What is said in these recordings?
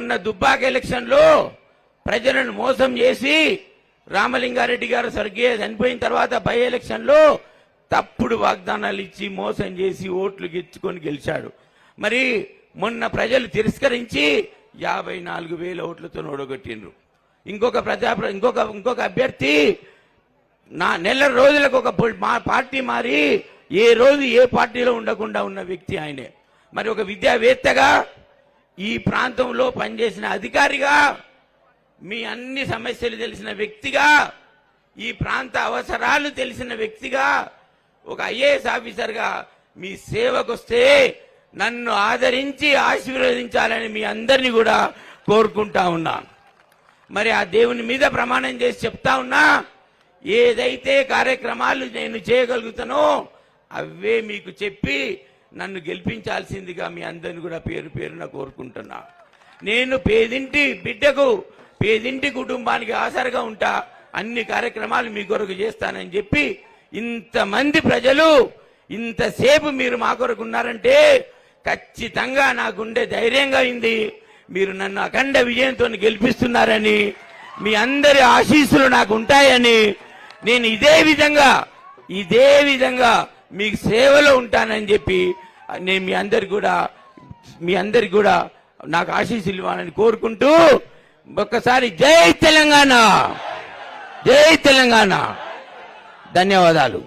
మొన్న దుబ్బాక ఎలక్షన్ లో ప్రజలను మోసం చేసి రామలింగారెడ్డి గారు స్వర్గీయ చనిపోయిన తర్వాత బై ఎలక్షన్ లో తప్పుడు వాగ్దానాలు ఇచ్చి మోసం చేసి ఓట్లు గిచ్చుకొని గెలిచాడు. మరి మొన్న ప్రజలు తిరస్కరించి 54,000 ఓట్లతో ఓడగొట్టిండ్రు. ఇంకొక అభ్యర్థి నెల రోజులకు ఒక పార్టీ మారి ఏ రోజు ఏ పార్టీలో ఉండకుండా ఉన్న వ్యక్తి ఆయనే. మరి ఒక విద్యావేత్తగా, ఈ ప్రాంతంలో పనిచేసిన అధికారిగా, మీ అన్ని సమస్యలు తెలిసిన వ్యక్తిగా, ఈ ప్రాంత అవసరాలు తెలిసిన వ్యక్తిగా, ఒక ఐఏఎస్ ఆఫీసర్గా మీ సేవకొస్తే నన్ను ఆదరించి ఆశీర్వదించాలని మీ అందరినీ కూడా కోరుకుంటా ఉన్నా. మరి ఆ దేవుని మీద ప్రమాణం చేసి చెప్తా ఉన్నా, ఏదైతే కార్యక్రమాలు నేను చేయగలుగుతానో అవే మీకు చెప్పి నన్ను గెలిపించాల్సిందిగా మీ అందరిని కూడా పేరు పేరున కోరుకుంటున్నా. నేను పేదింటి బిడ్డకు, పేదింటి కుటుంబానికి ఆసరగా ఉంటా, అన్ని కార్యక్రమాలు మీ కొరకు చేస్తానని చెప్పి ఇంతమంది ప్రజలు ఇంతసేపు మీరు మా కొరకు ఉన్నారంటే ఖచ్చితంగా నా గుండె ధైర్యంగా అయింది. మీరు నన్ను అఖండ విజయంతో గెలిపిస్తున్నారని, మీ అందరి ఆశీస్సులు నాకు ఉంటాయని, నేను ఇదే విధంగా మీకు సేవలో ఉంటానని చెప్పి నేను మీ అందరికి కూడా నాకు ఆశీస్సులు ఇవ్వాలని కోరుకుంటూ ఒక్కసారి జై తెలంగాణ, జై తెలంగాణ. ధన్యవాదాలు.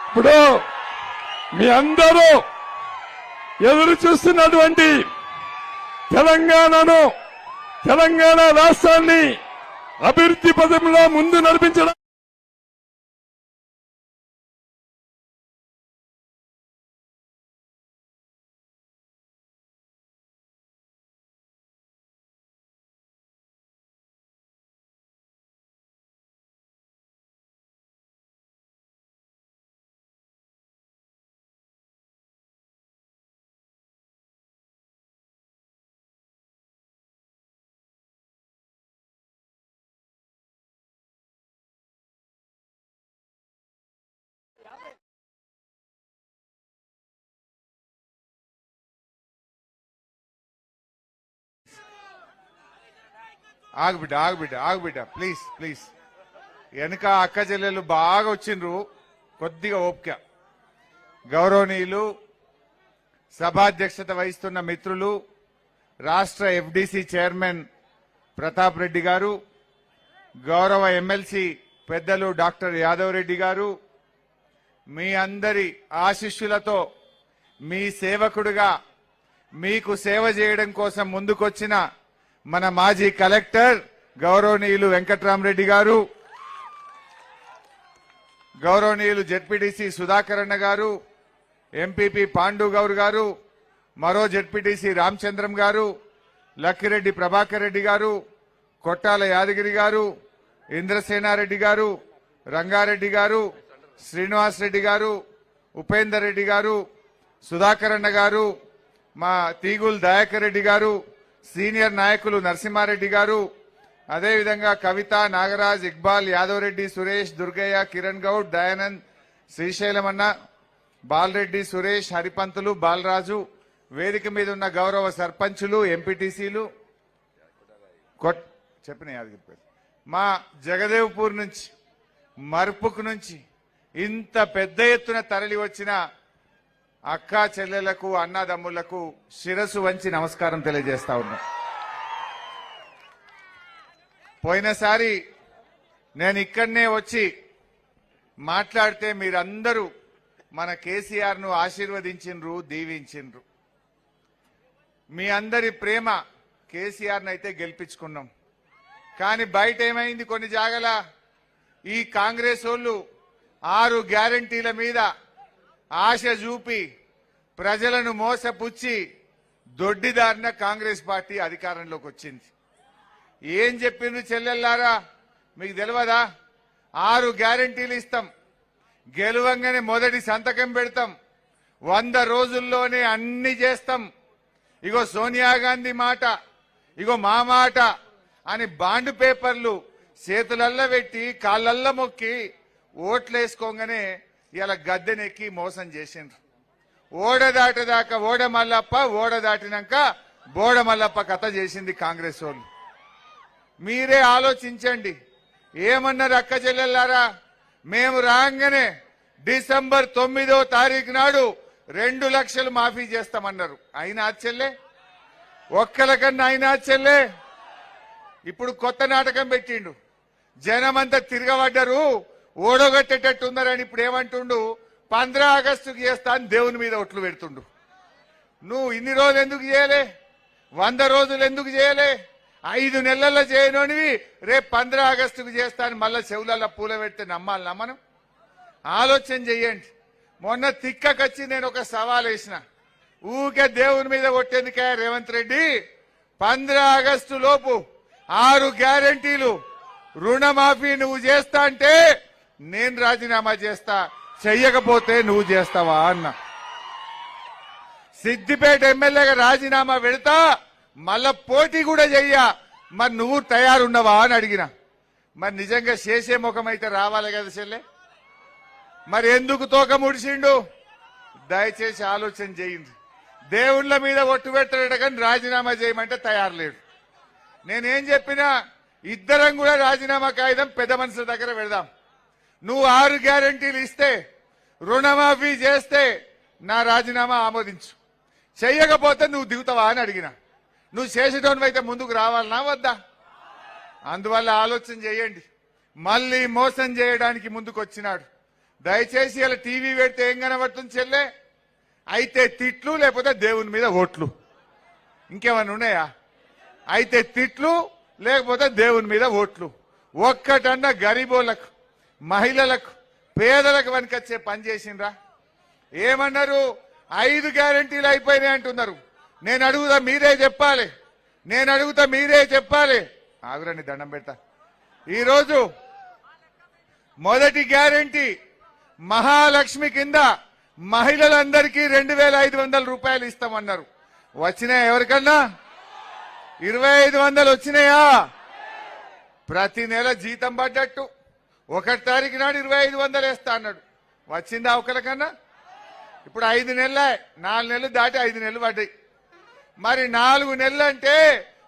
ఇప్పుడు మీ అందరూ ఎదురు చూస్తున్నటువంటి తెలంగాణ రాష్ట్రాన్ని అభివృద్ధి పథంలో ముందు నడిపించడం ఆగుబిడ్డ ప్లీజ్ వెనక అక్క చెల్లెలు బాగా వచ్చిండ్రు, కొద్దిగా ఓపిక. గౌరవనీయులు, సభాధ్యక్షత వహిస్తున్న మిత్రులు, రాష్ట్ర ఎఫ్డిసి చైర్మన్ ప్రతాప్ రెడ్డి గారు, గౌరవ ఎమ్మెల్సీ పెద్దలు డాక్టర్ యాదవ్ రెడ్డి గారు, మీ అందరి ఆశీస్సులతో మీ సేవకుడిగా మీకు సేవ చేయడం కోసం ముందుకొచ్చిన మన మాజీ కలెక్టర్ గౌరవనీయులు వెంకట్రామరెడ్డి గారు, గౌరవనీయులు జెడ్పీటీసీ సుధాకర్ అన్న గారు, ఎంపీపీ పాండు గౌర్ గారు, మరో జెడ్పీటీసీ రామచంద్రం గారు, లక్కిరెడ్డి ప్రభాకర్ రెడ్డి గారు, కొట్టాల యాదగిరి గారు, ఇంద్రసేనారెడ్డి గారు, రంగారెడ్డి గారు, శ్రీనివాస్ రెడ్డి గారు, ఉపేందర్ రెడ్డి గారు, సుధాకర్ అన్న గారు, మా తీగుల్ దయాకర్ రెడ్డి గారు, సీనియర్ నాయకులు నరసింహారెడ్డి గారు, అదేవిధంగా కవిత, నాగరాజ్, ఇక్బాల్, యాదవ్ రెడ్డి, సురేష్, దుర్గయ్య, కిరణ్ గౌడ్, దయానంద్, శ్రీశైలమన్న, బాలరెడ్డి, సురేష్, హరిపంతులు, బాలరాజు, వేదిక మీద ఉన్న గౌరవ సర్పంచులు, ఎంపీటీసీలు, చెప్పిన యాదగిరి, మా జగదేవ్పూర్ నుంచి, మర్పుక్ నుంచి ఇంత పెద్ద ఎత్తున తరలి వచ్చిన అక్కా చెల్లెలకు, అన్నదమ్ములకు శిరస్సు వంచి నమస్కారం తెలియజేస్తా ఉన్నాం. పోయినసారి నేను ఇక్కడనే వచ్చి మాట్లాడితే మీరందరూ మన కేసీఆర్ ను ఆశీర్వదించిండ్రు, దీవించిండ్రు. మీ అందరి ప్రేమ కేసీఆర్ నైతే గెలిపించుకున్నాం. కానీ బయట ఏమైంది, కొన్ని జాగల ఈ కాంగ్రెస్ వాళ్ళు 6 గ్యారంటీల మీద ఆశ చూపి ప్రజలను మోసపుచ్చి దొడ్డిదారిన కాంగ్రెస్ పార్టీ అధికారంలోకి వచ్చింది. ఏం చెప్పిండ్రు చెల్లెల్లారా, మీకు తెలియదా? 6 గ్యారంటీలు ఇస్తాం, గెలవంగానే మొదటి సంతకం పెడతాం, 100 రోజుల్లోనే అన్ని చేస్తాం, ఇగో సోనియా గాంధీ మాట, ఇగో మా మాట అని బాండ్ పేపర్లు చేతులల్ల పెట్టి కాళ్ళల్ల మొక్కి ఓట్లేసుకోగానే ఇలా గద్దెనెక్కి మోసం చేసిండ్రు. ఓడ దాటేదాకా ఓడ మల్లప్ప, ఓడ దాటినాక బోడ మల్లప్ప కథ చేసింది కాంగ్రెస్ వాళ్ళు. మీరే ఆలోచించండి. ఏమన్నారు అక్క చెల్లెల్లారా? మేము రాగానే డిసెంబర్ 9వ తారీఖు నాడు 2 లక్షలు మాఫీ చేస్తామన్నారు. అయినా చెల్లె ఒక్కలకన్నా అయినా చెల్లె. ఇప్పుడు కొత్త నాటకం పెట్టిండు. జనమంతా తిరగబడ్డారు, ఓడగొట్టేటట్టున్నారని ఇప్పుడు ఏమంటుండు? 15 ఆగస్టుకి చేస్తా అని దేవుని మీద ఒట్లు పెడుతుండు. నువ్వు ఇన్ని రోజులు ఎందుకు చేయలే? 100 రోజులు ఎందుకు చేయలే? 5 నెలల్లో చేయనోనివి రేపు 15 ఆగస్టుకు చేస్తా అని మళ్ళా చెవులలో పూల పెడితే నమ్మాలనా మనం? ఆలోచన చెయ్యండి. మొన్న తిక్కకొచ్చి నేను ఒక సవాల్ వేసిన, ఊకే దేవుని మీద కొట్టేందుకే రేవంత్ రెడ్డి 15 ఆగస్టు లోపు 6 గ్యారంటీలు రుణమాఫీ నువ్వు చేస్తా అంటే నేను రాజీనామా చేస్తా, చెయ్యకపోతే నువ్వు చేస్తావా అన్న. సిద్దిపేట ఎమ్మెల్యేగా రాజీనామా పెడతా, మళ్ళా పోటీ కూడా చెయ్యా, మరి నువ్వు తయారున్నావా అని అడిగిన. మరి నిజంగా చేసే ముఖం అయితే రావాలి కదా చెల్లె. మరి ఎందుకు తోక ముడిసిండు? దయచేసి ఆలోచన చేయండి. దేవుళ్ళ మీద ఒట్టు పెట్టాడట కానీ రాజీనామా చేయమంటే తయారు లేడు. నేనేం చెప్పినా ఇద్దరం కూడా రాజీనామా కాగితం పెద్ద మనుషుల దగ్గర పెడదాం. నువ్వు 6 గ్యారంటీలు ఇస్తే, రుణమాఫీ చేస్తే నా రాజీనామా ఆమోదించు, చెయ్యకపోతే నువ్వు దిగుతావా అని అడిగిన. నువ్వు చేసేటోనివైతే ముందుకు రావాలనా వద్దా? అందువల్ల ఆలోచన చేయండి. మళ్ళీ మోసం చేయడానికి ముందుకు వచ్చినాడు. దయచేసి ఇలా టీవీ పెడితే ఏం కనబడుతుంది చెల్లె? అయితే తిట్లు, లేకపోతే దేవుని మీద ఓట్లు. ఇంకేమన్నా ఉన్నాయా? అయితే తిట్లు, లేకపోతే దేవుని మీద ఓట్లు. ఒక్కటన్నా గరీబోళ్లకు, మహిళలకు, పేదలకు వనికొచ్చే పని చేసిండ్రా? ఏమన్నారు? 5 గ్యారంటీలు అయిపోయినాయి అంటున్నారు. నేను అడుగుతా మీరే చెప్పాలి. నేను అడుగుతా మీరే చెప్పాలి. ఆగురండి, దండం పెడతా. ఈరోజు మొదటి గ్యారంటీ మహాలక్ష్మి కింద మహిళలందరికీ 2500 రూపాయలు ఇస్తామన్నారు. వచ్చినాయా ఎవరికన్నా? 2500 వచ్చినాయా? ప్రతి నెల జీతం పడ్డట్టు 1 తారీఖు నాడు 2500 వేస్తా అన్నాడు. వచ్చిందా ఒకరికన్నా? ఇప్పుడు 5 నెలలే, 4 నెలలు దాటి 5 నెలలు పడ్డాయి. మరి 4 నెలలు అంటే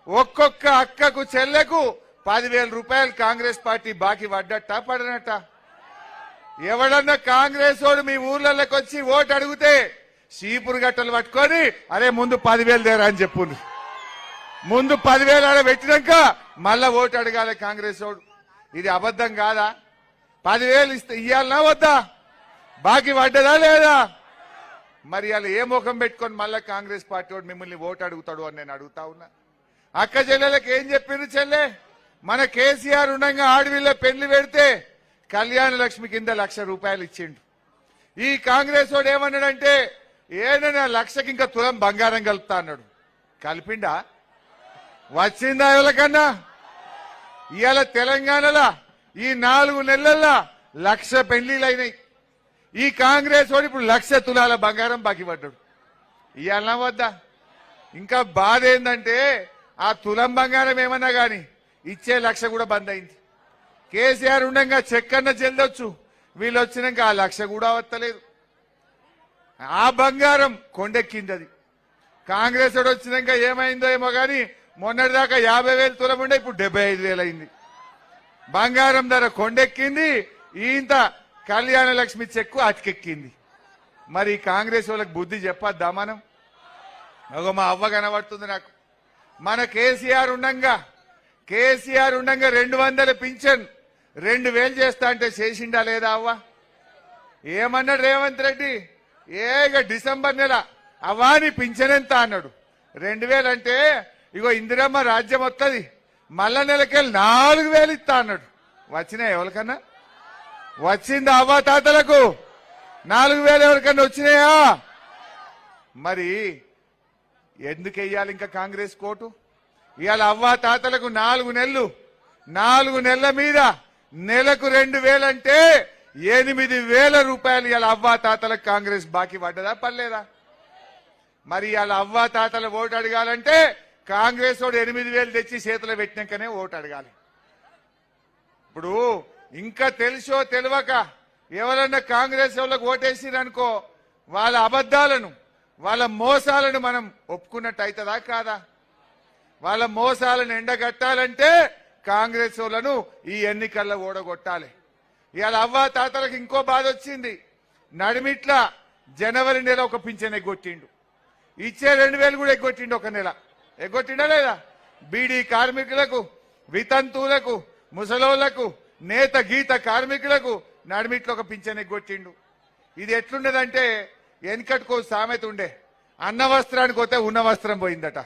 ఒక్కొక్క అక్కకు చెల్లెకు 10,000 రూపాయలు కాంగ్రెస్ పార్టీ బాకీ పడ్డట్ట పడనట్ట? ఎవడన్నా కాంగ్రెస్ వాడు మీ ఊర్లలోకి వచ్చి ఓటు అడిగితే చీపురు గట్టలు పట్టుకొని అరే ముందు 10,000 దేరా అని చెప్పు. ముందు 10,000 ఆడ పెట్టినాక మళ్ళా ఓటు అడగాలి కాంగ్రెస్ వాడు. ఇది అబద్ధం కాదా? 10,000 ఇస్తే ఇయ్యాలనా వద్దా? బాకీ పడ్డదా లేదా? మరి అలా ఏ ముఖం పెట్టుకొని మళ్ళా కాంగ్రెస్ పార్టీ వాడు మిమ్మల్ని ఓటు అడుగుతాడు అని నేను అడుగుతా ఉన్నా. అక్క చెల్లెలకు ఏం చెప్పిండ్రు చెల్లె? మన కేసీఆర్ ఉండగా ఆడవిల్ల పెళ్లి పెడితే కళ్యాణ లక్ష్మి కింద 1,00,000 రూపాయలు ఇచ్చిండు. ఈ కాంగ్రెస్ వాడు ఏమన్నాడంటే ఏదైనా 1,00,000కి ఇంకా తులం బంగారం కలుపుతా అన్నాడు. కలిపిండా? వచ్చిందా ఎవరికన్నా? ఇవాళ తెలంగాణలో ఈ 4 నెలల్లో 1,00,000 పెళ్లిళ్ళు అయినాయి. ఈ కాంగ్రెస్ వాడు ఇప్పుడు 1,00,000 తులాల బంగారం బాకీ పడ్డాడు. ఇవాళ వద్దా? ఇంకా బాధ ఏంటంటే ఆ తులం బంగారం ఏమన్నా గాని ఇచ్చే 1,00,000 కూడా బంద్ అయింది. కేసీఆర్ ఉండగా చెక్కన్న చెల్లొచ్చు, వీళ్ళు వచ్చినాక ఆ 1,00,000 కూడా వస్తలేదు. ఆ బంగారం కొండెక్కింది. అది కాంగ్రెస్ వాడు వచ్చినాక ఏమైందో ఏమో గాని మొన్నటిదాకా 50,000 తులం ఉండే, ఇప్పుడు 75,000 అయింది. బంగారం ధర కొండెక్కింది. ఇంత కళ్యాణ లక్ష్మి చెక్కు అటుకెక్కింది. మరి కాంగ్రెస్ వాళ్ళకి బుద్ధి చెప్పద్దా మనం? మా అవ్వ కనబడుతుంది నాకు. మన కేసీఆర్ ఉండగా 200 పింఛన్ 2,000 చేస్తా అంటే చేసిండా లేదా అవ్వ? ఏమన్నాడు రేవంత్ రెడ్డి? డిసెంబర్ నెల అవ్వాని పింఛన్ ఎంత అన్నాడు. 2,000 అంటే ఇగో ఇందిరమ్మ రాజ్యం వస్తుంది, మళ్ళా నెలకెళ్ళి 4,000 ఇస్తా అన్నాడు. వచ్చినాయి ఎవరికన్నా? వచ్చిందా అవ్వ తాతలకు? 4,000 ఎవరికన్నా వచ్చినాయా? మరి ఎందుకు వెయ్యాలి ఇంకా కాంగ్రెస్ కోటు? ఇవాళ అవ్వ తాతలకు 4 నెలలు, 4 నెలల మీద నెలకు 2,000 అంటే 8,000 రూపాయలు ఇవాళ అవ్వ తాతలకు కాంగ్రెస్ బాకీ పడ్డదా పర్లేదా? మరి ఇవాళ అవ్వ తాతల ఓటు అడగాలంటే కాంగ్రెస్ వాడు 8,000 తెచ్చి చేతిలో పెట్టినాకనే ఓటు అడగాలి. ఇప్పుడు ఇంకా తెలుసో తెలియక ఎవరన్నా కాంగ్రెస్ వాళ్ళకు ఓటేసిరనుకో వాళ్ళ అబద్ధాలను వాళ్ళ మోసాలను మనం ఒప్పుకున్నట్టు అవుతుందా కాదా? వాళ్ళ మోసాలను ఎండగట్టాలంటే కాంగ్రెస్ వాళ్ళను ఈ ఎన్నికల్లో ఓడగొట్టాలి. ఇవాళ అవ్వా తాతలకు ఇంకో బాధ వచ్చింది. నడిమిట్ల జనవరి నెల ఒక పింఛన్ ఎగ్గొట్టిండు, ఇచ్చే 2000 కూడా ఎగ్గొట్టిండు. ఒక నెల ఎగ్గొట్టిండా లేదా? బీడీ కార్మికులకు, వితంతువులకు, ముసలోళ్లకు, నేత గీత కార్మికులకు నడిమిట్లో ఒక పింఛన్ ఎగ్గొట్టిండు. ఇది ఎట్లుండదంటే వెనకటికో సామెత ఉండే, అన్న వస్త్రానికి పోతే ఉన్న వస్త్రం పోయిందట.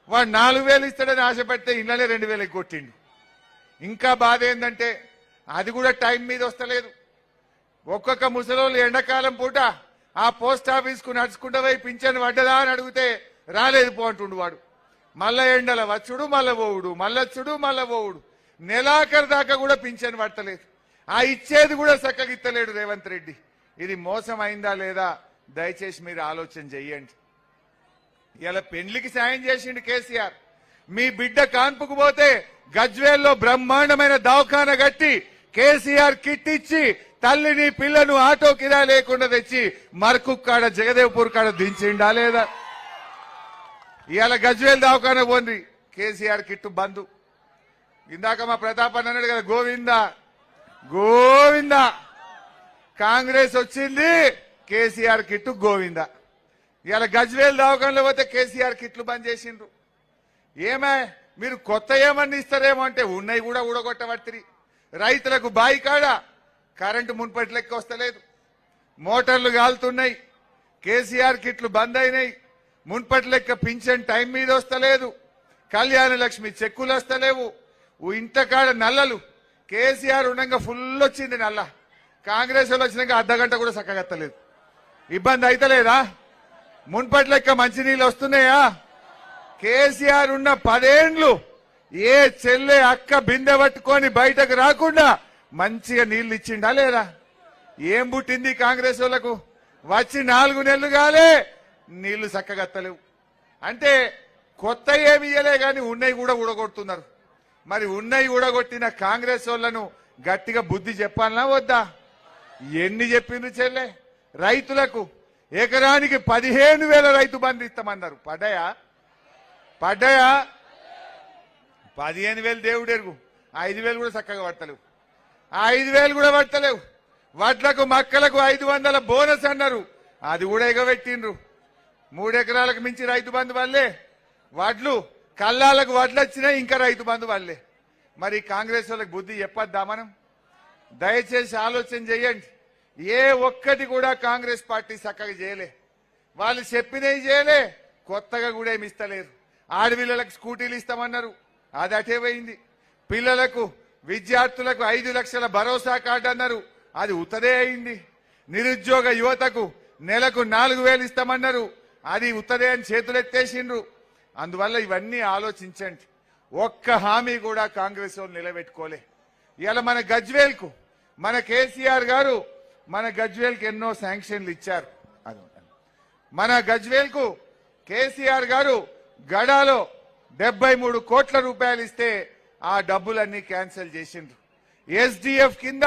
వాడు 4000 ఇస్తాడని ఆశ పెడితే ఇళ్ళనే 2000 ఎగ్గొట్టిండు. ఇంకా బాధ ఏంటంటే అది కూడా టైం మీద వస్తలేదు. ఒక్కొక్క ముసలోళ్ళు ఎండాకాలం పూట ఆ పోస్ట్ ఆఫీస్ కు నడుచుకుంటూ పోయి పింఛన్ పడ్డదా అని అడిగితే రాలేదు పో అంటుండు వాడు. మళ్ళా ఎండల వచ్చుడు మళ్ళా పోవుడు, మళ్ళొచ్చుడు మళ్ళా పోవుడు. నెలాఖరు దాకా కూడా పింఛన్ పడతలేదు. ఆ ఇచ్చేది కూడా చక్కగా ఇత్తలేడు రేవంత్ రెడ్డి. ఇది మోసం అయిందా లేదా దయచేసి మీరు ఆలోచన చెయ్యండి. ఇలా పెండ్లికి సాయం చేసిండు కేసీఆర్. మీ బిడ్డ కాన్పుకు పోతే గజ్వేల్లో బ్రహ్మాండమైన దవాఖాన కట్టి కేసీఆర్ కిట్ ఇచ్చి తల్లిని పిల్లను ఆటో కిరా లేకుండా తెచ్చి మర్కు కాడ జగదేవ్పూర్ కాడ దించిండా లేదా? ఇవాళ గజ్వేల్ దవాఖాన పోండి, కేసీఆర్ కిట్టు బంధు. ఇందాక మా ప్రతాప్ అన్నాడు కదా, గోవిందా గోవిందా. కాంగ్రెస్ వచ్చింది, కేసీఆర్ కిట్టు గోవిందా. ఇవాళ గజ్వేల్ దవాఖానలో పోతే కేసీఆర్ కిట్లు బంద్ చేసిండ్రు. ఏమే మీరు కొత్త ఏమన్నా ఇస్తారేమో అంటే ఉన్నాయి కూడా ఊడగొట్టబట్టిరి. రైతులకు బాయి కాడ కరెంటు మున్పటి లెక్క వస్తలేదు, మోటార్లు కాలుతున్నాయి, కేసీఆర్ కిట్లు బంద్ అయినాయి, మున్పటి లెక్క పింఛన్ టైం మీద వస్తలేదు, కళ్యాణ లక్ష్మి చెక్కులు వస్తలేవు, ఇంట కాడ నల్లలు కేసీఆర్ ఉండగా ఫుల్ వచ్చింది నల్ల. కాంగ్రెస్ వాళ్ళు వచ్చినాక అర్ధగంట కూడా చక్కగా వస్తలేదు. ఇబ్బంది అయితలేదా? మున్పటి లెక్క మంచినీళ్ళు వస్తున్నాయా? కేసీఆర్ ఉన్న 10 ఏండ్లు ఏ చెల్లె అక్క బిందె పట్టుకొని బయటకు రాకుండా మంచిగా నీళ్లు ఇచ్చిండా లేదా? ఏం పుట్టింది కాంగ్రెస్ వాళ్ళకు? వచ్చి 4 నెలలు కాలే, నీళ్లు చక్కగత్తలేవు. అంటే కొత్త ఏమి ఇయ్యలే గాని ఉన్నాయి కూడా ఊడగొడుతున్నారు. మరి ఉన్నాయి ఊడగొట్టిన కాంగ్రెస్ వాళ్ళను గట్టిగా బుద్ధి చెప్పాలనా వద్దా? ఎన్ని చెప్పిండ్రు చెల్లె? రైతులకు ఎకరానికి 15,000 రైతు బంధు ఇస్తామన్నారు. పడ్డాయా? 15,000 దేవుడెరుగు. 5,000 కూడా చక్కగా పడతలేవు. 5,000 కూడా పడతలేవు. వడ్లకు మక్కలకు 500 బోనస్ అన్నారు, అది కూడా ఎగబెట్టిండ్రు. 3 ఎకరాలకు మించి రైతు బంధు వల్లే వడ్లు, కల్లాలకు వడ్లు వచ్చినాయి, ఇంకా రైతు బంధు వల్లే. మరి కాంగ్రెస్ వాళ్ళకి బుద్ధి చెప్పొద్దా మనం? దయచేసి ఆలోచన చేయండి. ఏ ఒక్కటి కూడా కాంగ్రెస్ పార్టీ చక్కగా చేయలే. వాళ్ళు చెప్పినవి చేయలే, కొత్తగా కూడా ఏమి ఇస్తలేరు. ఆడపిల్లలకు స్కూటీలు ఇస్తామన్నారు, అది అటే పోయింది. పిల్లలకు విద్యార్థులకు 5 లక్షల భరోసా కార్డు అన్నారు, అది ఉత్తదే అయింది. నిరుద్యోగ యువతకు నెలకు 4,000 ఇస్తామన్నారు, అది ఉత్తదే అని చేతులెత్తేసిండ్రు. అందువల్ల ఇవన్నీ ఆలోచించండి. ఒక్క హామీ కూడా కాంగ్రెస్ వాళ్ళు నిలబెట్టుకోలే. ఇలా మన గజ్వేల్కు మన కేసీఆర్ గారు మన గజ్వేల్కి ఎన్నో శాంక్షన్లు ఇచ్చారు. మన గజ్వేల్కు కేసీఆర్ గారు గడాలో 73 కోట్ల రూపాయలు ఇస్తే ఆ డబ్బులన్నీ క్యాన్సిల్ చేసిండ్రు. ఎస్డిఎఫ్ కింద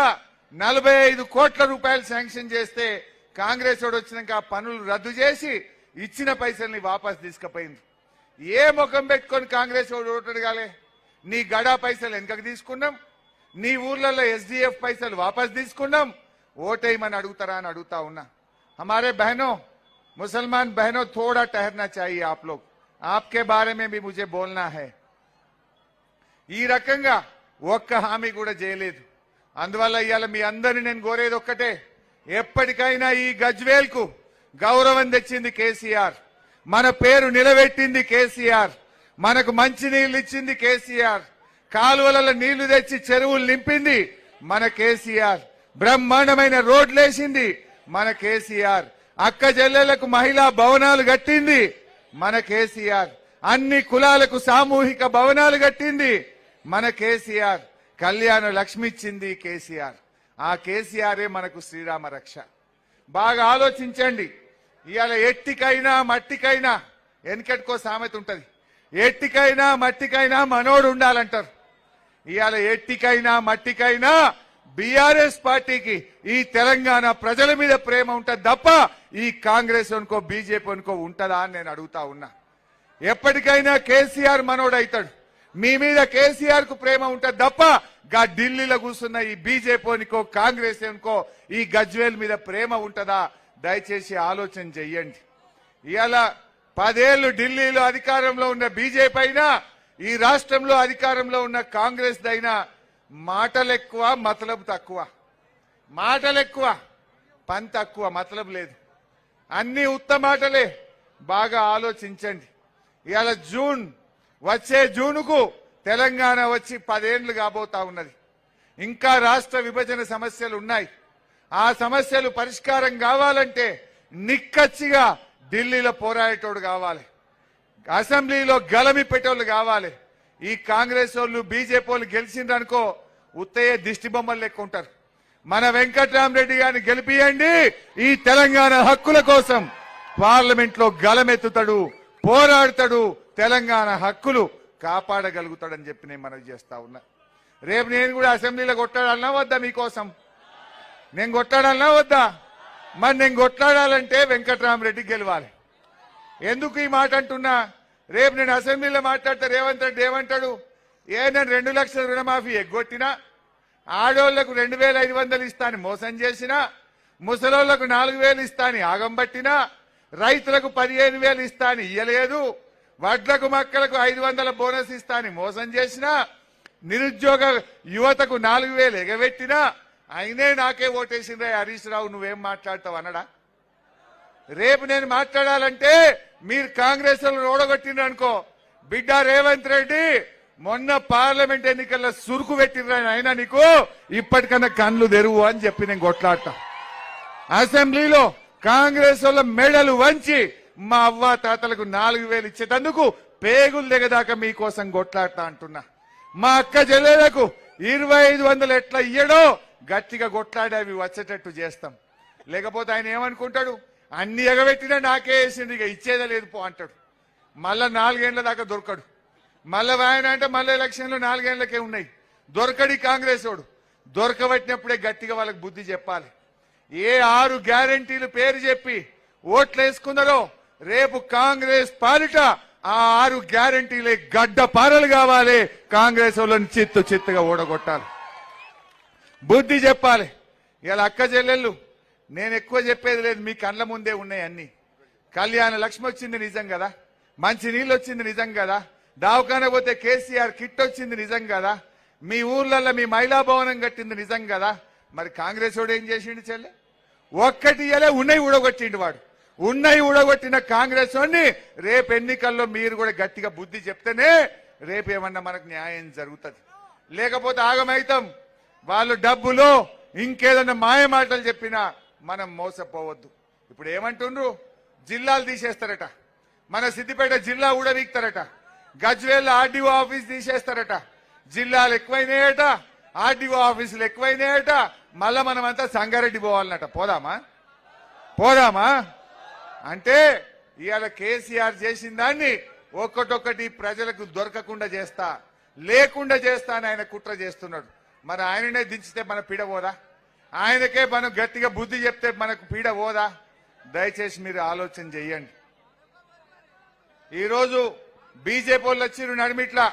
45 కోట్ల రూపాయలు శాంక్షన్ చేస్తే కాంగ్రెస్ వాడు వచ్చినాక ఆ పనులు రద్దు చేసి ఇచ్చిన పైసల్ని వాపస్ తీసుకుపోయిండ్రు. ఏ ముఖం పెట్టుకొని కాంగ్రెస్ వాడు ఓటడగాలే? నీ గడా పైసలు వెనకకు తీసుకున్నాం, నీ ఊర్లలో ఎస్డిఎఫ్ పైసలు వాపస్ తీసుకున్నాం, ఓటేయమని అడుగుతారా అని అడుగుతా ఉన్నా. हमारे बहनों, मुसलमान बहनों, थोड़ा ठहरना चाहिए आप लोग, आपके बारे में भी मुझे बोलना है. ఈ రకంగా ఒక్క హామీ కూడా చేయలేదు. అందువల్ల ఇవాళ మీ అందరిని నేను కోరేది ఒక్కటే, ఎప్పటికైనా ఈ గజ్వేల్ కు గౌరవం తెచ్చింది కేసీఆర్, మన పేరు నిలబెట్టింది కేసీఆర్, మనకు మంచి నీళ్లు ఇచ్చింది కేసీఆర్, కాలువలలో నీళ్లు తెచ్చి చెరువులు నింపింది మన కేసీఆర్, బ్రహ్మాండమైన రోడ్లు వేసింది మన కేసీఆర్, అక్క చెల్లెలకు మహిళా భవనాలు కట్టింది మన కేసీఆర్, అన్ని కులాలకు సామూహిక భవనాలు కట్టింది మన కేసీఆర్, కళ్యాణ లక్ష్మి ఇచ్చింది కేసీఆర్. ఆ కేసీఆరే మనకు శ్రీరామ రక్ష. బాగా ఆలోచించండి. ఇవాళ ఎట్టికైనా మట్టికైనా, వెనకటికో సామెత ఉంటది, ఎట్టికైనా మట్టికైనా మనోడు ఉండాలంటారు. ఇవాళ ఎట్టికైనా మట్టికైనా బీఆర్ఎస్ పార్టీకి ఈ తెలంగాణ ప్రజల మీద ప్రేమ ఉంటది తప్ప ఈ కాంగ్రెస్ అనుకో బీజేపీ అనుకో ఉంటదా అని నేను అడుగుతా ఉన్నా. ఎప్పటికైనా కేసీఆర్ మనోడైతాడు. మీ మీద కేసీఆర్ కు ప్రేమ ఉంటది తప్ప గా ఢిల్లీలో కూర్చున్న ఈ బీజేపీ అనుకో కాంగ్రెస్ అనుకో ఈ గజ్వేల్ మీద ప్రేమ ఉంటదా? దయచేసి ఆలోచన చెయ్యండి. ఇవాళ 10 ఏళ్లు ఢిల్లీలో అధికారంలో ఉన్న బీజేపీ అయినా ఈ రాష్ట్రంలో అధికారంలో ఉన్న కాంగ్రెస్ దైనా మాటలు ఎక్కువ మతలబు తక్కువ. మాటలు ఎక్కువ పని తక్కువ, మతలబు లేదు. అన్ని ఉత్త మాటలే. బాగా ఆలోచించండి. ఇవాళ వచ్చే జూన్కు తెలంగాణ వచ్చి 10 ఏళ్లు కాబోతా ఉన్నది. ఇంకా రాష్ట్ర విభజన సమస్యలు ఉన్నాయి. ఆ సమస్యలు పరిష్కారం కావాలంటే నిక్కచ్చిగా ఢిల్లీలో పోరాడేటోడు కావాలి, అసెంబ్లీలో గలమి పెట్టేవాళ్ళు కావాలి. ఈ కాంగ్రెస్ వాళ్ళు బీజేపీ వాళ్ళు గెలిచిండ్రనుకో ఉత్తయ్య దిష్టి బొమ్మలు లెక్క ఉంటారు. మన వెంకట్రామరెడ్డి గారిని గెలిపియండి. ఈ తెలంగాణ హక్కుల కోసం పార్లమెంట్ లో గలమెత్తుతాడు, పోరాడతాడు, తెలంగాణ హక్కులు కాపాడగలుగుతాడని చెప్పి నేను మనవి చేస్తా ఉన్నా. రేపు నేను కూడా అసెంబ్లీలో కొట్టాడాలన్నా వద్దా? మీకోసం నేను కొట్టాడాలన్నా వద్దా? మరి నేను కొట్లాడాలంటే వెంకట్రామరెడ్డి గెలవాలి. ఎందుకు ఈ మాట అంటున్నా? రేపు నేను అసెంబ్లీలో మాట్లాడితే రేవంత్ రెడ్డి ఏమంటాడు? నేను 2 లక్షల రుణమాఫీ ఎగ్గొట్టినా, ఆడోళ్లకు 2500 ఇస్తాను మోసం చేసినా, ముసలోళ్లకు 4000 ఇస్తాను ఆగం పట్టినా, రైతులకు 15000 ఇస్తాను ఇయ్యలేదు, వడ్లకు మక్కలకు 500 బోనస్ ఇస్తాను మోసం చేసినా, నిరుద్యోగ యువతకు 4000 ఎగబెట్టినా, అయినే నాకే ఓటేసిందా హరీష్ రావు నువ్వేం మాట్లాడతావు అనడా? రేపు నేను మాట్లాడాలంటే మీరు కాంగ్రెస్ వాళ్ళు ఓడగొట్టిండ్రు అనుకో, బిడ్డ రేవంత్ రెడ్డి మొన్న పార్లమెంట్ ఎన్నికల్లో సురుకు పెట్టిండ్రు అయినా నీకు ఇప్పటికన్నా కళ్ళు తెరువు అని చెప్పి నేను కొట్లాడతా. అసెంబ్లీలో కాంగ్రెస్ వాళ్ళ మెడలు వంచి మా అవ్వ తాతలకు 4000 ఇచ్చేటందుకు పేగులు దిగదాకా మీకోసం కొట్లాడతా అంటున్నా. మా అక్క చెల్లెలకు 2500 ఎట్లా ఇయ్యడో గట్టిగా కొట్లాడి అవి వచ్చేటట్టు చేస్తాం. లేకపోతే ఆయన ఏమనుకుంటాడు? అన్ని ఎగబెట్టినా నాకే వేసిండు, ఇక ఇచ్చేదే లేదు పో అంటాడు. మళ్ళా 4 ఏళ్ల దాకా దొరకడు. మళ్ళా ఆయన అంటే మళ్ళీ ఎలక్షన్లు 4 ఏళ్లకే ఉన్నాయి. దొరకడి కాంగ్రెస్ వాడు. దొరకబట్టినప్పుడే గట్టిగా వాళ్ళకి బుద్ధి చెప్పాలి. ఏ 6 గ్యారంటీలు పేరు చెప్పి ఓట్లు వేసుకున్నారో రేపు కాంగ్రెస్ పాలిట ఆ 6 గ్యారంటీలే గడ్డ పారలు కావాలి. కాంగ్రెస్ వాళ్ళని చిత్తుగా ఓడగొట్టాలి, బుద్ధి చెప్పాలి. ఇలా అక్క చెల్లెళ్ళు నేను ఎక్కువ చెప్పేది లేదు, మీ కళ్ళ ముందే ఉన్నాయి అన్ని. కళ్యాణ లక్ష్మి వచ్చింది నిజం కదా, మంచి నీళ్ళు వచ్చింది నిజం కదా, దావకాన పోతే కేసీఆర్ కిట్ వచ్చింది నిజం కదా, మీ ఊర్లలో మీ మహిళా భవనం కట్టింది నిజం కదా. మరి కాంగ్రెస్ వాడు ఏం చేసిండు చెల్లె? ఒక్కటి ఇయ్యలే, ఉన్నాయి ఊడగొట్టిండు వాడు. ఉన్నాయి ఊడగొట్టిన కాంగ్రెస్ వాడిని రేపు ఎన్నికల్లో మీరు కూడా గట్టిగా బుద్ధి చెప్తేనే రేపు ఏమన్నా మనకు న్యాయం జరుగుతుంది. లేకపోతే ఆగమైతాం. వాళ్ళు డబ్బులో ఇంకేదన్నా మాయ మాటలు చెప్పినా మనం మోసపోవద్దు. ఇప్పుడు ఏమంటుండ్రు? జిల్లాలు తీసేస్తారట, మన సిద్దిపేట జిల్లా ఊడవీక్తారట, గజ్వేల్ ఆర్డీఓ ఆఫీస్ తీసేస్తారట, జిల్లాలు ఎక్కువైనాయట, ఆర్డీఓ ఆఫీసులు ఎక్కువైనాయట. మళ్ళా మనమంతా సంగారెడ్డి పోవాలన్నట. పోదామా అంటే ఇవాళ కేసీఆర్ చేసిన దాన్ని ఒక్కటొక్కటి ప్రజలకు దొరకకుండా చేస్తా, లేకుండా చేస్తా అని ఆయన కుట్ర చేస్తున్నాడు. మరి ఆయననే దించితే మన పీడ పోదా? ఆయనకే మనం గట్టిగా బుద్ధి చెప్తే మనకు పీడ పోదా? దయచేసి మీరు ఆలోచన చెయ్యండి. ఈరోజు బీజేపీ వాళ్ళు వచ్చిర్రు నడిమిట్లా.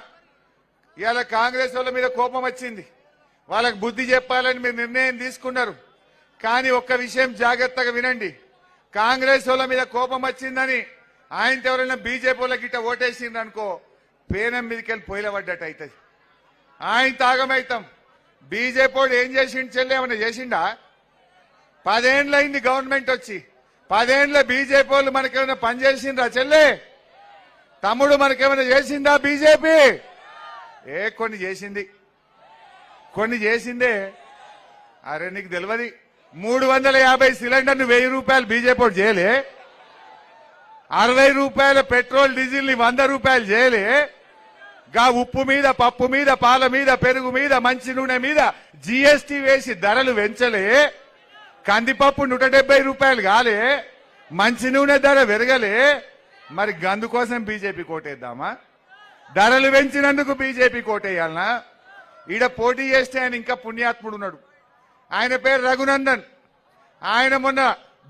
ఇవాళ కాంగ్రెస్ వాళ్ళ మీద కోపం వచ్చింది, వాళ్ళకు బుద్ధి చెప్పాలని మీరు నిర్ణయం తీసుకున్నారు. కానీ ఒక్క విషయం జాగ్రత్తగా వినండి. కాంగ్రెస్ వాళ్ళ మీద కోపం వచ్చిందని ఆయనతో ఎవరైనా బీజేపీ వాళ్ళకి ఇట్లా ఓటేసిండ్రు అనుకో, పేనం మీదకి వెళ్ళి పొయ్యిల పడ్డట్టు అవుతుంది. ఆయన తాగమైతాం. బీజేపీ వాడు ఏం చేసిండు చెల్లి? ఏమన్నా చేసిండా? 10 ఏళ్ళైంది గవర్నమెంట్ వచ్చి. 10 ఏళ్ళ బీజేపీ వాళ్ళు మనకేమైనా పని చేసిండ్రా చెల్లె? తమ్ముడు మనకేమైనా చేసిందా బీజేపీ? కొన్ని చేసింది, కొన్ని చేసిందే. అరే నీకు తెలియదు, 350 సిలిండర్ను 1000 రూపాయలు బీజేపీ వాడు చేయలే. 60 రూపాయల పెట్రోల్ డీజిల్ ని 100 రూపాయలు చేయలే. గా ఉప్పు మీద, పప్పు మీద, పాల మీద, పెరుగు మీద, మంచి నూనె మీద జీఎస్టీ వేసి ధరలు పెంచలే. కందిపప్పు 170 రూపాయలు కాలే, మంచి నూనె ధర పెరగలే. మరి గందుకోసం బీజేపీ కోటేద్దామా? ధరలు పెంచినందుకు బీజేపీ కోటేయాలనా? ఈడ పోటీ చేస్తే ఆయన ఇంకా పుణ్యాత్ముడు ఉన్నాడు. ఆయన పేరు రఘునందన్. ఆయన మొన్న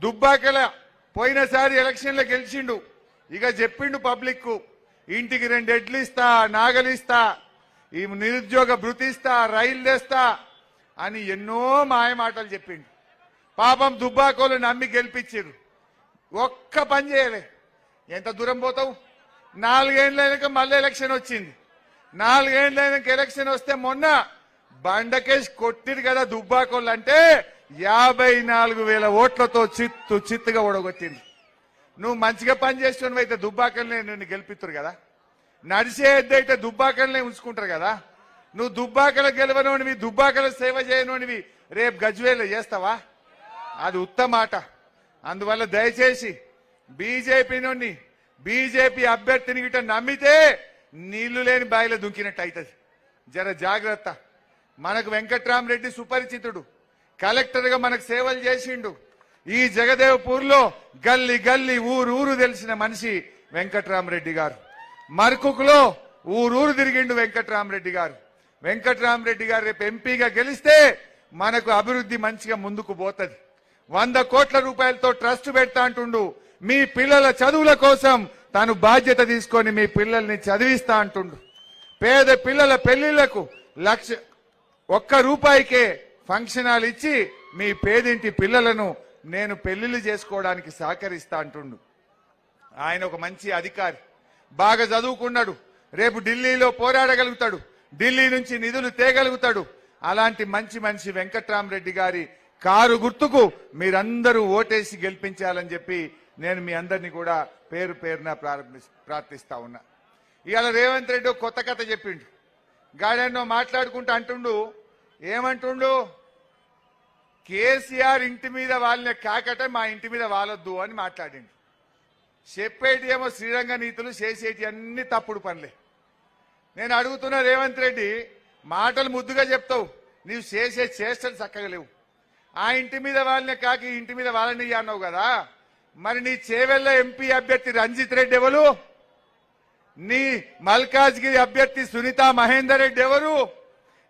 దుబ్బాకల పోయినసారి ఎలక్షన్లో గెలిచిండు. ఇక చెప్పిండు పబ్లిక్ కు, ఇంటికి 2 ఎడ్లు ఇస్తా, నాగలిస్తా, ఈ నిరుద్యోగ భృతిస్తా, రైలు తెస్తా అని ఎన్నో మాయ మాటలు చెప్పిండు. పాపం దుబ్బాకోలు నమ్మి గెలిపించారు. ఒక్క పని చేయలే. ఎంత దూరం పోతావు? 4 ఏళ్ళైనాక మళ్ళీ ఎలక్షన్ వచ్చింది. 4 ఏళ్ళైనాక ఎలక్షన్ వస్తే మొన్న బండకేసి కొట్టిరు కదా దుబ్బాకోళ్ళు. అంటే 54,000 ఓట్లతో చిత్తుగా ఓడగొట్టింది. నువ్వు మంచిగా పని చేస్తున్నావు అయితే దుబ్బాకల్నే నిన్ను గెలిపిస్తారు కదా. నడిచే ఎద్దైతే దుబ్బాకల్నే ఉంచుకుంటారు కదా. నువ్వు దుబ్బాకల గెలవనోనివి, దుబ్బాకల సేవ చేయనోనివి రేపు గజ్వేల్లో చేస్తావా? అది ఉత్తమాట. అందువల్ల దయచేసి బీజేపీ అభ్యర్థిని గిట్ట నమ్మితే నీళ్లు లేని బాయిలో దుంకినట్టు అవుతుంది. జర జాగ్రత్త. మనకు వెంకట్రామరెడ్డి సుపరిచితుడు. కలెక్టర్ గా మనకు సేవలు చేసిండు. ఈ జగదేవ్పూర్లో గల్లీ గల్లీ ఊరు తెలిసిన మనిషి వెంకట్రామరెడ్డి గారు. మర్కుకులో ఊరు తిరిగిండు వెంకట్రామరెడ్డి గారు. వెంకట్రామరెడ్డి గారు రేపు ఎంపీగా గెలిస్తే మనకు అభివృద్ధి మంచిగా ముందుకు పోతుంది. 100 కోట్ల రూపాయలతో ట్రస్ట్ పెడతా అంటుండు. మీ పిల్లల చదువుల కోసం తాను బాధ్యత తీసుకొని మీ పిల్లల్ని చదివిస్తా అంటుండు. పేద పిల్లల పెళ్లిళ్లకు ఒక్క రూపాయికే ఫంక్షన్ హాల్ ఇచ్చి మీ పేదింటి పిల్లలను నేను పెళ్లిళ్లు చేసుకోవడానికి సహకరిస్తా అంటుండు. ఆయన ఒక మంచి అధికారి, బాగా చదువుకున్నాడు. రేపు ఢిల్లీలో పోరాడగలుగుతాడు, ఢిల్లీ నుంచి నిధులు తేగలుగుతాడు. అలాంటి మంచి మనిషి వెంకట్రామరెడ్డి గారి కారు గుర్తుకు మీరందరూ ఓటేసి గెలిపించాలని చెప్పి నేను మీ అందరినీ కూడా పేరు పేరున ప్రార్థిస్తా ఉన్నా. ఇవాళ రేవంత్ రెడ్డి ఒక కొత్త కథ చెప్పిండు. గాడెన్నో మాట్లాడుకుంటూ అంటుండు. ఏమంటుండు? కేసీఆర్ ఇంటి మీద వాళ్ళని కాకట మా ఇంటి మీద వాలొద్దు అని మాట్లాడిండు. చెప్పేటి ఏమో శ్రీరంగ నీతులు, చేసేటి అన్ని తప్పుడు పనులే. నేను అడుగుతున్నా రేవంత్ రెడ్డి, మాటలు ముద్దుగా చెప్తావు, నీవు చేసే చేష్టలు చక్కగా లేవు. ఆ ఇంటి మీద వాళ్ళని కాకి ఇంటి మీద వాళ్ళని అన్నావు కదా. మరి నీ చేవెళ్ల ఎంపీ అభ్యర్థి రంజిత్ రెడ్డి ఎవరు? నీ మల్కాజ్గిరి అభ్యర్థి సునీతా మహేందర్ రెడ్డి ఎవరు?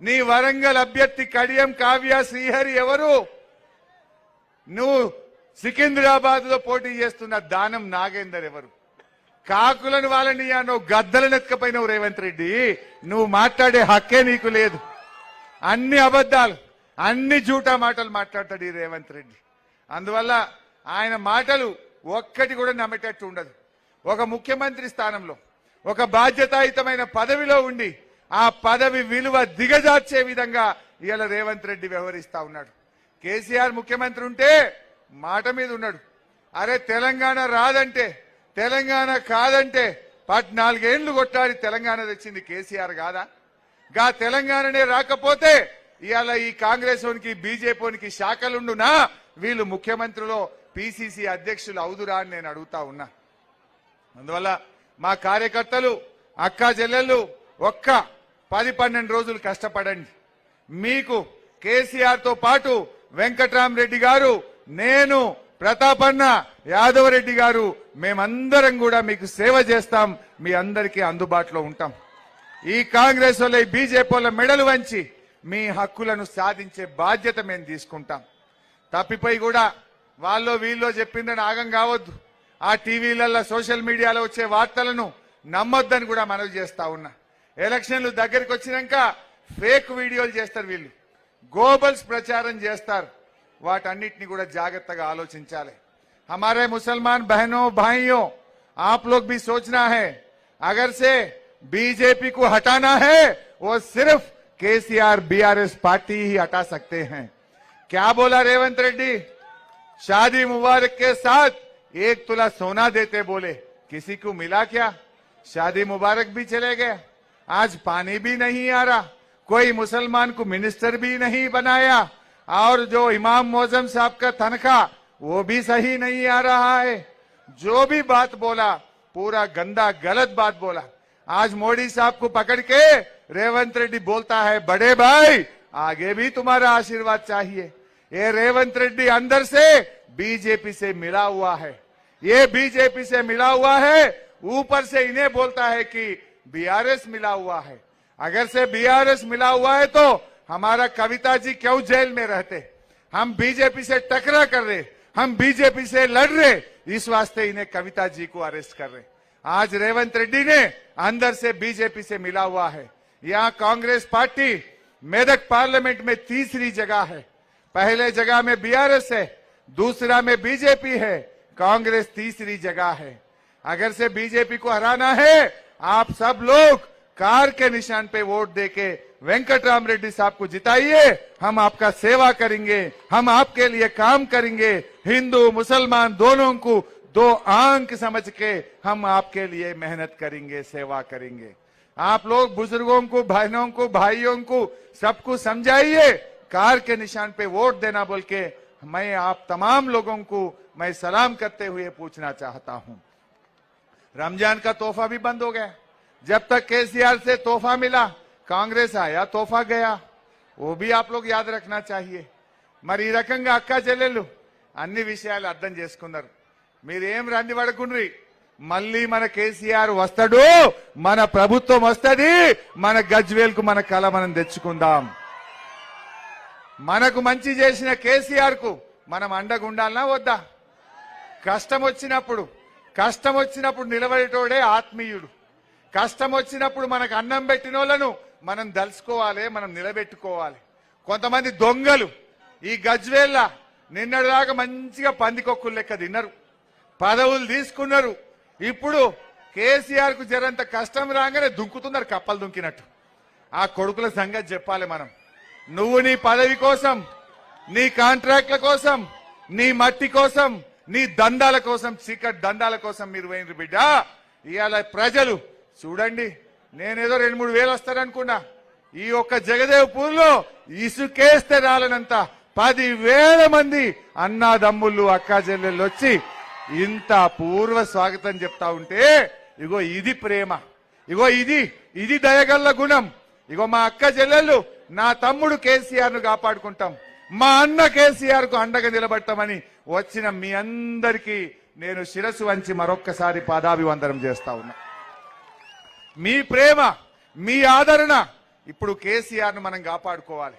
నీ వరంగల్ అభ్యర్థి కడియం కావ్య శ్రీహరి ఎవరు? నువ్వు సికింద్రాబాద్ లో పోటీ చేస్తున్న దానం నాగేందర్ ఎవరు? కాకులను వాళ్ళని నువ్వు గద్దలను ఎత్తుకపోయినావు రేవంత్ రెడ్డి. నువ్వు మాట్లాడే హక్కే నీకు లేదు. అన్ని అబద్దాలు, అన్ని జూటా మాటలు మాట్లాడతాడు ఈ రేవంత్ రెడ్డి. అందువల్ల ఆయన మాటలు ఒక్కటి కూడా నమ్మేటట్టు ఉండదు. ఒక ముఖ్యమంత్రి స్థానంలో ఒక బాధ్యతాయుతమైన పదవిలో ఉండి ఆ పదవి విలువ దిగజార్చే విధంగా ఇవాళ రేవంత్ రెడ్డి వ్యవహరిస్తా ఉన్నాడు. కేసీఆర్ ముఖ్యమంత్రి ఉంటే మాట మీద ఉన్నాడు. అరే తెలంగాణ రాదంటే, తెలంగాణ కాదంటే 14 ఏళ్లు కొట్టాడి తెలంగాణ తెచ్చింది కేసీఆర్ కాదా? గా తెలంగాణనే రాకపోతే ఇవాళ ఈ కాంగ్రెస్ ఓనికి బీజేపీకి శాఖలుండునా? వీళ్ళు ముఖ్యమంత్రిలో పిసిసి అధ్యక్షులు అవుదురా అని నేను అడుగుతా ఉన్నా. అందువల్ల మా కార్యకర్తలు, అక్కా చెల్లెళ్ళు ఒక్క 10-12 రోజులు కష్టపడండి. మీకు కేసీఆర్ తో పాటు వెంకట్రామరెడ్డి గారు, నేను, ప్రతాపన్న, యాదవరెడ్డి గారు మేమందరం కూడా మీకు సేవ చేస్తాం. మీ అందరికీ అందుబాటులో ఉంటాం. ఈ కాంగ్రెస్ వాళ్ళ బీజేపీ వాళ్ళ మెడలు వంచి మీ హక్కులను సాధించే బాధ్యత మేము తీసుకుంటాం. తప్పిపోయి కూడా వాళ్ళు వీళ్ళు చెప్పిందని ఆగం కావద్దు. ఆ టీవీలలో సోషల్ మీడియాలో వచ్చే వార్తలను నమ్మొద్దని కూడా మనవి చేస్తా ఉన్నా. ఎలక్షన్లు దగ్గరికి వచ్చినాక ఫేక్ వీడియోలు చేస్తారు వీళ్ళు, గోబల్స్ ప్రచారం చేస్తారు. వాటన్నిటిని కూడా జాగ్రత్తగా ఆలోచించాలి. हमारे मुसलमान बहनों भाइयों, आप लोग भी सोचना है, अगर से बीजेपी को हटाना है वो सिर्फ केसीआर बीआरएस पार्टी ही हटा सकते हैं. क्या बोला रेवंत रेड्डी? शादी मुबारक के साथ 1 तोला सोना देते बोले, किसी को मिला क्या? शादी मुबारक भी चले गए, आज पानी भी नहीं आ रहा, कोई मुसलमान को मिनिस्टर भी नहीं बनाया, और जो इमाम मौजम साहब का तनख्वाह वो भी सही नहीं आ रहा है. जो भी बात बोला पूरा गंदा गलत बात बोला. आज मोदी साहब को पकड़ के रेवंत रेड्डी बोलता है, बड़े भाई आगे भी तुम्हारा आशीर्वाद चाहिए. ये रेवंत रेड्डी अंदर से बीजेपी से मिला हुआ है, ये बीजेपी से मिला हुआ है, ऊपर से इन्हें बोलता है कि बीआरएस मिला हुआ है. अगर से बीआरएस मिला हुआ है तो हमारा कविता जी क्यों जेल में रहते? हम बीजेपी से टकरा कर रहे, हम बीजेपी से लड़ रहे, इस वास्ते इन्हें कविता जी को अरेस्ट कर रहे। आज रेवंत रेड्डी ने अंदर से बीजेपी से मिला हुआ है। यहाँ कांग्रेस पार्टी मेदक पार्लियामेंट में तीसरी जगह है। पहले जगह में बीआरएस है, दूसरा में बीजेपी है, कांग्रेस तीसरी जगह है। अगर से बीजेपी को हराना है, आप सब लोग कार के निशान पे वोट देके वेंकटराम रेड्डी साहब को जिताइए। हम आपका सेवा करेंगे, हम आपके लिए काम करेंगे। हिंदू मुसलमान दोनों को दो आंख समझ के हम आपके लिए मेहनत करेंगे, सेवा करेंगे। आप लोग बुजुर्गों को, बहनों को, भाइयों को सबको समझाइए कार के निशान पे वोट देना बोल के। मैं आप तमाम लोगों को मैं सलाम करते हुए पूछना चाहता हूं, रमजान का तोहफा भी बंद हो गया। जब तक केसीआर से तोहफा मिला, कांग्रेस आया तोहफा गया, वो भी आप लोग याद रखना चाहिए। మరి ఈ రకంగా అక్క చెల్లెళ్ళు అన్ని విషయాలు అర్థం చేసుకున్నారు। మీరేం రంది పడకుండ్రి, మళ్ళీ మన కేసీఆర్ వస్తాడు, మన ప్రభుత్వం వస్తది, మన గజ్వేల్కు మన కళ మనం తెచ్చుకుందాం। మనకు మంచి చేసిన కేసీఆర్ కు మనం అండగుండాలనా వద్దా? కష్టం వచ్చినప్పుడు నిలబడేటోడే ఆత్మీయుడు। కష్టం వచ్చినప్పుడు మనకు అన్నం పెట్టినోళ్లను మనం దలుచుకోవాలి, మనం నిలబెట్టుకోవాలి। కొంతమంది దొంగలు ఈ గజ్వేల్ల నిన్నటిదాకా మంచిగా పందికొక్కులు లెక్క తిన్నారు, పదవులు తీసుకున్నారు। ఇప్పుడు కేసీఆర్ కు జరంత కష్టం రాగానే దుంకుతున్నారు, కప్పలు దుంకినట్టు। ఆ కొడుకుల సంగతి చెప్పాలి మనం। నువ్వు నీ పదవి కోసం, నీ కాంట్రాక్ట్ల కోసం, నీ మట్టి కోసం, నీ దందాల కోసం, చీకటి దందాల కోసం మీరు పోయినరు బిడ్డ। ఇవాళ ప్రజలు చూడండి, నేనేదో 2-3 వేలు వస్తారనుకున్నా, ఈ ఒక్క జగదేవ్పూర్లో ఇసుకేస్తే రాలనంత 10,000 మంది అన్నాదమ్ముళ్ళు, అక్కా చెల్లెళ్ళు వచ్చి ఇంత పూర్వ స్వాగతం చెప్తా ఉంటే, ఇగో ఇది ప్రేమ, ఇగో ఇది దయగల్ల గుణం। ఇగో మా అక్క చెల్లెళ్ళు, నా తమ్ముడు కేసీఆర్ ను కాపాడుకుంటాం, మా అన్న కేసీఆర్ కు అండగా నిలబడతామని వచ్చిన మీ అందరికీ నేను శిరస్సు వంచి మరొక్కసారి పాదాభివందనం చేస్తా ఉన్నా। మీ ప్రేమ, మీ ఆదరణ, ఇప్పుడు కేసీఆర్ ను మనం కాపాడుకోవాలి।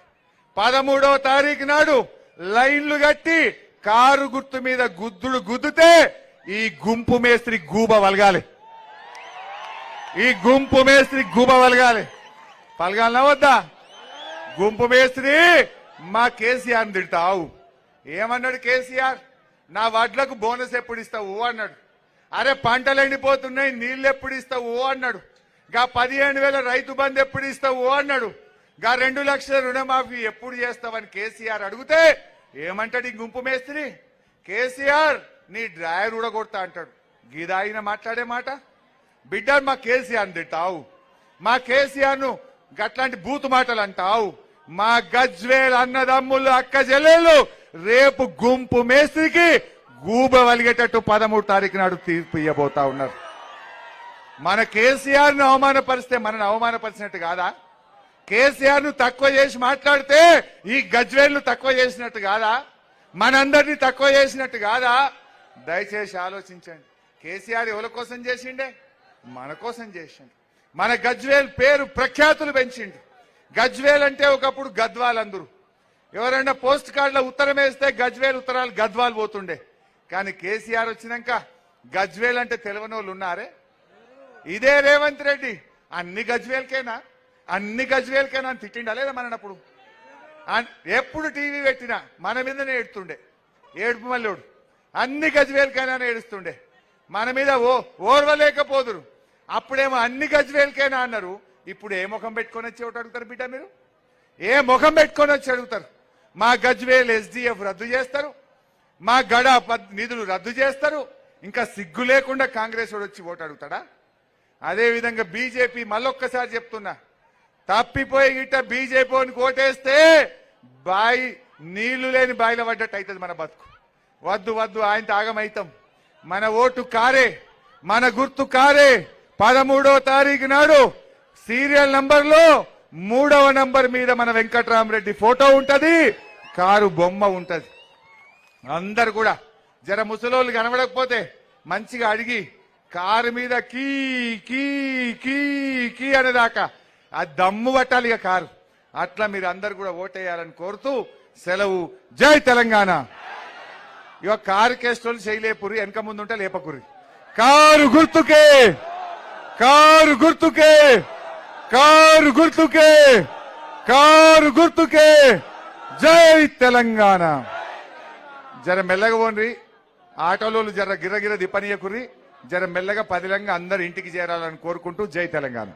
13వ తారీఖు నాడు లైన్లు కట్టి కారు గుర్తు మీద గుద్దితే ఈ గుంపు మేస్త్రి గూబ వలగాలి, ఈ గుంపు మేస్త్రి గూబ వలగాలి। పలగాలనా వద్దా? గుంపు మేస్త్రి మా కేసీఆర్ తిడతావు, ఏమన్నాడు కేసీఆర్? నా వడ్లకు బోనస్ ఎప్పుడు ఇస్తావు అన్నాడు। అరే పంటలు ఎండిపోతున్నాయి, నీళ్లు ఎప్పుడు ఇస్తావు అన్నాడు। గా 15,000 రైతు బంధు ఎప్పుడు ఇస్తావు అన్నాడు। గా 2 లక్షల రుణమాఫీ ఎప్పుడు చేస్తావని కేసీఆర్ అడిగితే ఏమంటాడు ఈ గుంపు మేస్త్రి? కేసీఆర్ నీ డ్రాయర్ ఊడగొడతా అంటాడు। గీదాయిన మాట్లాడే మాట, బిడ్డ మా కేసీఆర్ తింటావు, మా కేసీఆర్ ను గట్లాంటి బూతు మాటలు అంటావు। మా గజ్వేల్ అన్నదమ్ములు, అక్క చెల్లెళ్ళు రేపు గుంపు మేస్త్రికి గూబ వలిగేటట్టు 13వ తారీఖు నాడు తీర్పు ఇవ్వబోతా ఉన్నారు। మన కేసీఆర్ ను అవమానపరిస్తే మనల్ని అవమానపరిచినట్టు కాదా? కేసీఆర్ ను తక్కువ చేసి మాట్లాడితే ఈ గజ్వేల్ ను తక్కువ చేసినట్టు కాదా? మనందరినీ తక్కువ చేసినట్టు కాదా? దయచేసి ఆలోచించండి। కేసీఆర్ ఎవరి కోసం చేసిండే? మన కోసం చేసిండు। మన గజ్వేల్ పేరు ప్రఖ్యాతులు పెంచిండు। గజ్వేల్ అంటే ఒకప్పుడు గద్వాల్ అందరూ, ఎవరైనా పోస్ట్ కార్డులో ఉత్తరం వేస్తే గజ్వేల్ ఉత్తరాలు గద్వాల్ పోతుండే। కానీ కేసీఆర్ వచ్చినాక గజ్వేల్ అంటే తెలియని వాళ్ళు ఉన్నారే? ఇదే రేవంత్ రెడ్డి అన్ని గజ్వేల్కేనా అని తిట్టిండా లేదా మనప్పుడు? ఎప్పుడు టీవీ పెట్టినా మన మీదనే ఏడుతుండే, ఏడుపు మల్లోడు అన్ని గజ్వేల్కైనా ఏడుస్తుండే, మన మీద ఓర్వలేకపోదురు। అప్పుడేమో అన్ని గజ్వేల్కైనా అన్నారు, ఇప్పుడు ఏ ముఖం పెట్టుకొని వచ్చి ఒకటి అడుగుతారు బిడ్డ? మీరు ఏ ముఖం పెట్టుకొని వచ్చి అడుగుతారు? మా గజ్వేల్ ఎస్డిఎఫ్ రద్దు చేస్తారు, మా గడ నిధులు రద్దు చేస్తారు, ఇంకా సిగ్గు లేకుండా కాంగ్రెస్ వాడు వచ్చి ఓటు అడుగుతాడా? అదే విధంగా బీజేపీ మళ్ళొక్కసారి చెప్తున్నా, తప్పిపోయి గిట్ట బీజేపీని ఓటేస్తే బాయి నీళ్లు లేని బాయిల పడ్డట్టు అవుతుంది మన బతుకు। వద్దు ఆయన ఆగమైతాం। మన ఓటు కారే, మన గుర్తు కారే। 13వ తారీఖు నాడు సీరియల్ నంబర్ లో 3వ నంబర్ మీద మన వెంకట్రామరెడ్డి ఫోటో ఉంటది, కారు బొమ్మ ఉంటది। అందరు కూడా జర ముసలోళ్ళు కనబడకపోతే మంచిగా అడిగి కారు మీద కీ కీ కీ కీ అనేదాకా అది దమ్ము పట్టాలి ఇక కారు. అట్లా మీరు అందరు కూడా ఓటేయాలని కోరుతూ సెలవు. జై తెలంగాణ. ఇక కారు కేసులు చేయలేపురి, వెనక ముందు ఉంటే లేపకురి. కారు గుర్తుకే, కారు గుర్తుకే, కారు గుర్తుకే, కారు గుర్తుకే. జై తెలంగాణ. జర మెల్లగా పోండి, ఆటోలో జర గిర్రగిర దిప్పనీయకుర్రి. జర మెల్లగా పదిలంగా అందరు ఇంటికి చేరాలని కోరుకుంటూ జై తెలంగాణ.